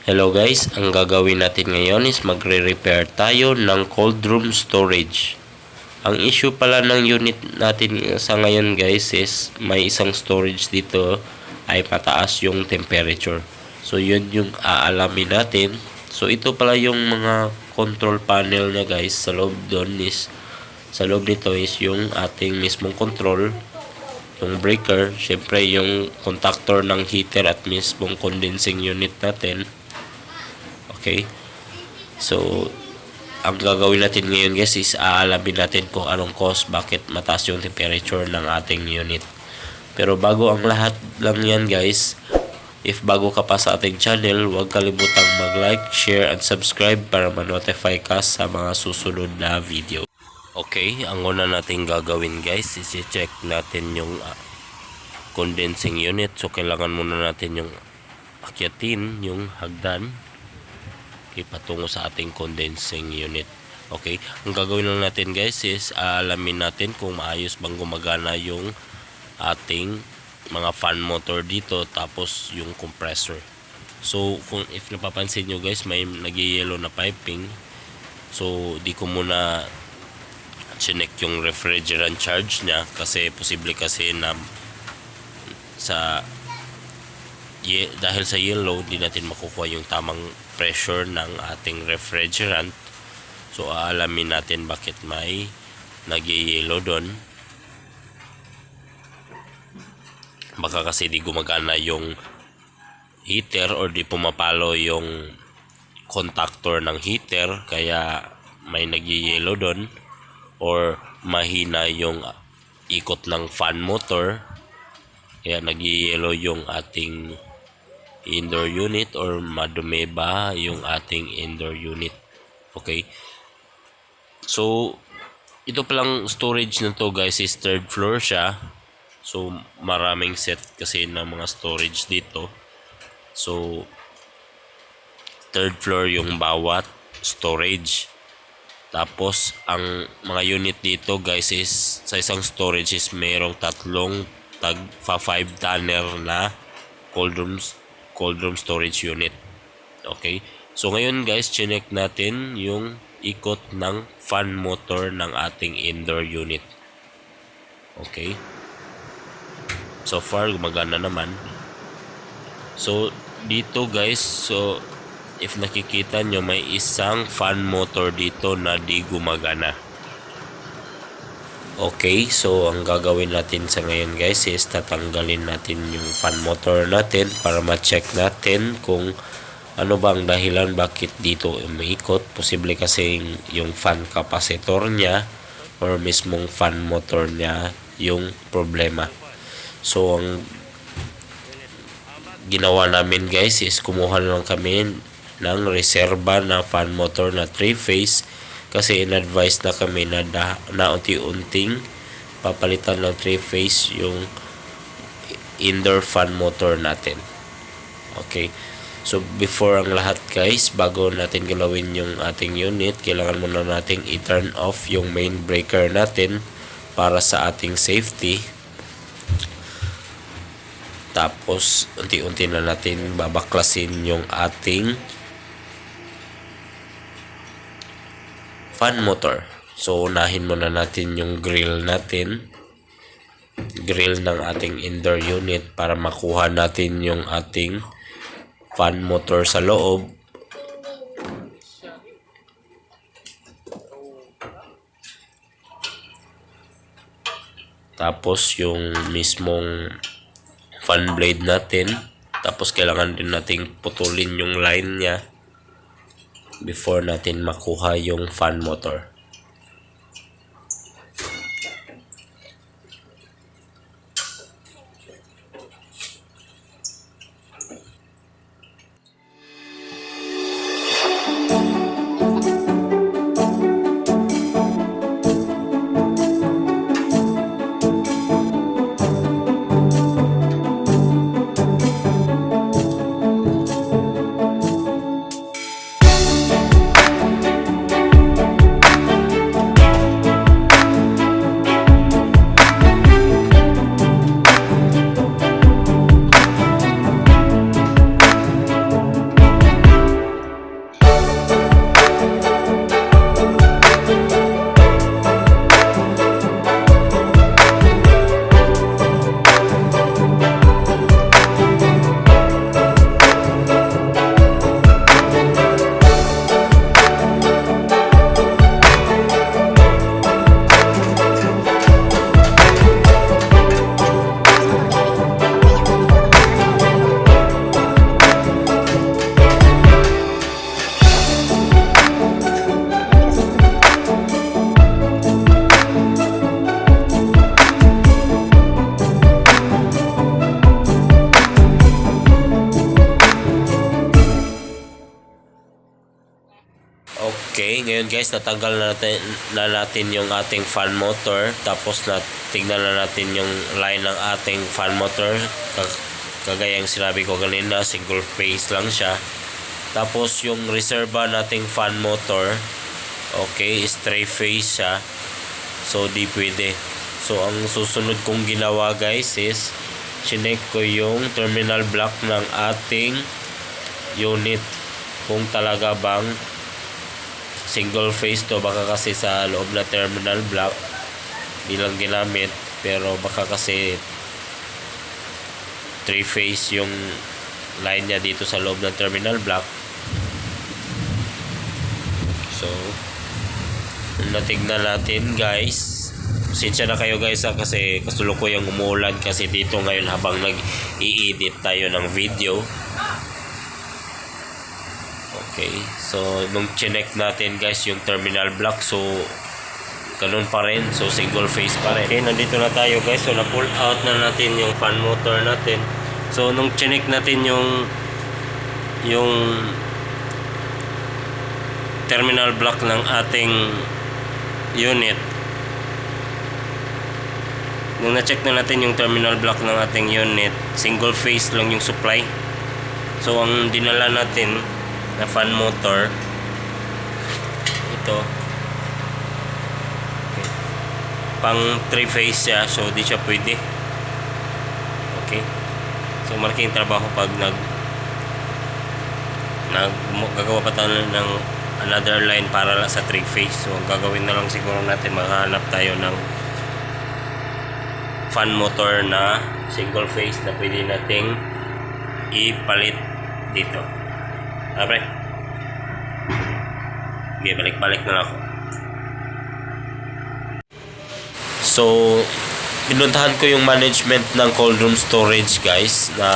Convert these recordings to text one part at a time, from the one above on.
Hello guys, ang gagawin natin ngayon is magre-repair tayo ng cold room storage. Ang issue pala ng unit natin sa ngayon guys is may isang storage dito ay mataas yung temperature. So yun yung aalamin natin. So ito pala yung mga control panel niya guys. Sa loob nito is yung ating mismong control, yung breaker, syempre yung contactor ng heater at mismong condensing unit natin. Okay, so ang gagawin natin ngayon guys is aalamin natin kung anong cause bakit mataas yung temperature ng ating unit. Pero bago ang lahat lang yan guys, if bago ka pa sa ating channel, huwag kalimutang mag-like, share, and subscribe para ma-notify ka sa mga susunod na video. Okay, ang una natin gagawin guys is i-check natin yung condensing unit. So kailangan muna natin yung akyatin, yung hagdan patungo sa ating condensing unit. Okay, ang gagawin lang natin guys is alamin natin kung maayos bang gumagana yung ating mga fan motor dito, tapos yung compressor. So kung if napapansin nyo guys, may nag-yellow na piping. So di ko muna chinek yung refrigerant charge nya kasi posible kasi na dahil sa yellow hindi natin makukuha yung tamang pressure ng ating refrigerant. So aalamin natin bakit may nag-yellow doon. Baka kasi di gumagana yung heater or di pumapalo yung contactor ng heater kaya may nag-yellow doon, or mahina yung ikot ng fan motor kaya nag-yellow yung ating indoor unit, or madumi ba yung ating indoor unit. Okay, so ito palang storage na to guys is third floor siya. So maraming set kasi ng mga storage dito. So third floor yung bawat storage. Tapos ang mga unit dito guys is sa isang storage is mayroong tatlong tag 5 tonner na cold room storage unit. Okay, so ngayon guys, chinek natin yung ikot ng fan motor ng ating indoor unit. Okay, so far gumagana naman. So dito guys, so if nakikita nyo, may isang fan motor dito na di gumagana. Okay, so ang gagawin natin sa ngayon guys is tatanggalin natin yung fan motor natin para ma-check natin kung ano ba ang dahilan bakit dito umiikot. Posible kasi yung fan capacitor niya or mismong fan motor niya yung problema. So ang ginawa namin guys is kumuha lang kami ng reserba na fan motor na 3-phase kasi in-advise na kami na unti-unting papalitan ng 3-phase yung indoor fan motor natin. Okay, so before ang lahat guys, bago natin galawin yung ating unit, kailangan muna nating i-turn off yung main breaker natin para sa ating safety. Tapos unti-unti na natin babaklasin yung ating fan motor. So unahin muna natin yung grill natin, grill ng ating indoor unit, para makuha natin yung ating fan motor sa loob. Tapos yung mismong fan blade natin. Tapos kailangan din nating putulin yung line niya before natin makuha yung fan motor. Okay, ngayon guys, natanggal na natin yung ating fan motor. Tapos tignan na natin yung line ng ating fan motor. Kagaya yung sinabi ko kanina, single phase lang siya. Tapos yung reserva nating fan motor, okay, is 3 phase siya. So di pwede. So ang susunod kong ginawa guys is chinek ko yung terminal block ng ating unit kung talaga bang single phase to. Baka kasi sa loob na terminal block di lang ginamit, pero baka kasi 3 phase yung line niya dito sa loob ng terminal block. So natignan natin guys. Pasensya na kayo guys kasi kasulukuyang umuulan kasi dito ngayon habang nag-i-edit tayo ng video. Okay, so nung chinek natin guys yung terminal block, so ganun pa rin, so single phase pa rin. Okay, nandito na tayo guys, so na-pull out na natin yung fan motor natin. So nung chinek natin yung terminal block ng ating unit, nung na-check na natin yung terminal block ng ating unit, single phase lang yung supply. So ang dinala natin na fan motor, ito, okay, pang 3 phase siya, so di siya pwede. Okay, so malaking trabaho pag gagawa pa tayo ng another line para sa 3 phase. So ang gagawin na lang siguro natin, maghahanap tayo ng fan motor na single phase na pwede nating ipalit dito. Abre. Okay, balik-balik na ako. So, pinuntahan ko yung management ng cold room storage guys na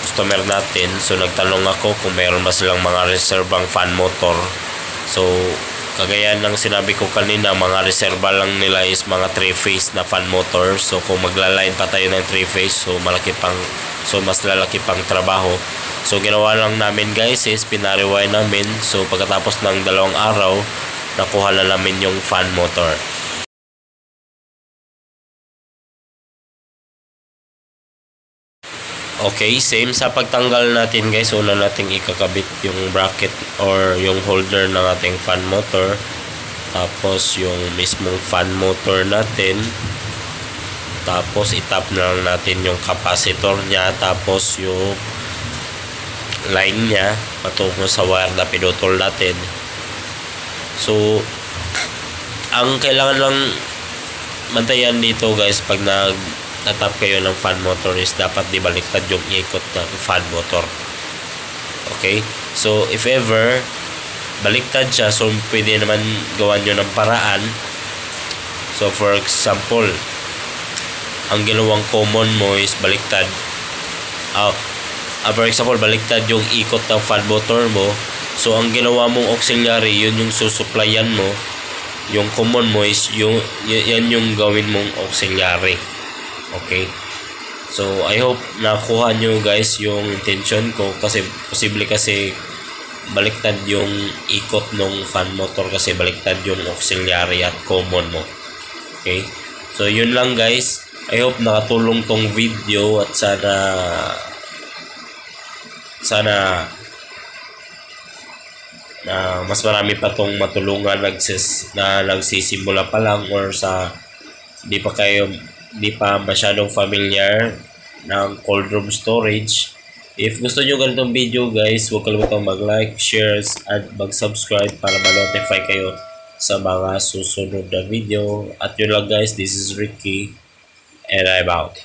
customer natin. So, nagtanong ako kung mayroon ba silang mga reservang fan motor. So, kagaya ng sinabi ko kanina, mga reserva lang nila is mga 3 phase na fan motor. So, kung magla-line pa tayo ng 3 phase, so mas lalaki pang trabaho. So ginawa lang namin guys is pinarewind namin. So pagkatapos ng 2 araw, nakuha na namin yung fan motor. Okay, same sa pagtanggal natin guys, una nating ikakabit yung bracket or yung holder ng ating fan motor. Tapos yung mismong fan motor natin. Tapos itap na lang natin yung capacitor niya. Tapos yung line niya patungo sa wire na pinutol natin. So ang kailangan lang mantayan dito guys, pag nag-tap kayo ng fan motor is dapat di baliktad yung ikot ng fan motor. Okay, so if ever baliktad siya, so pwede naman gawan nyo ng paraan. So for example, ang ginawang common mo is baliktad. For example, baliktad yung ikot ng fan motor mo. So ang ginawa mong auxiliary, yun yung susuplayan mo. Yung common mo is yan yung gawin mong auxiliary. Okay, so I hope nakuha nyo guys yung intention ko, kasi posible kasi baliktad yung ikot ng fan motor kasi baliktad yung auxiliary at common mo. Okay, so yun lang guys. I hope nakatulong tong video at sana na mas marami pa tong matulungan na nagsisimula pa lang, or sa di pa masyadong familiar ng cold room storage. If gusto nyo ganitong video guys, huwag kalimutang mag-like, share at mag-subscribe para ma-notify kayo sa mga susunod na video. At yun lang guys, this is Ricky and I'm out.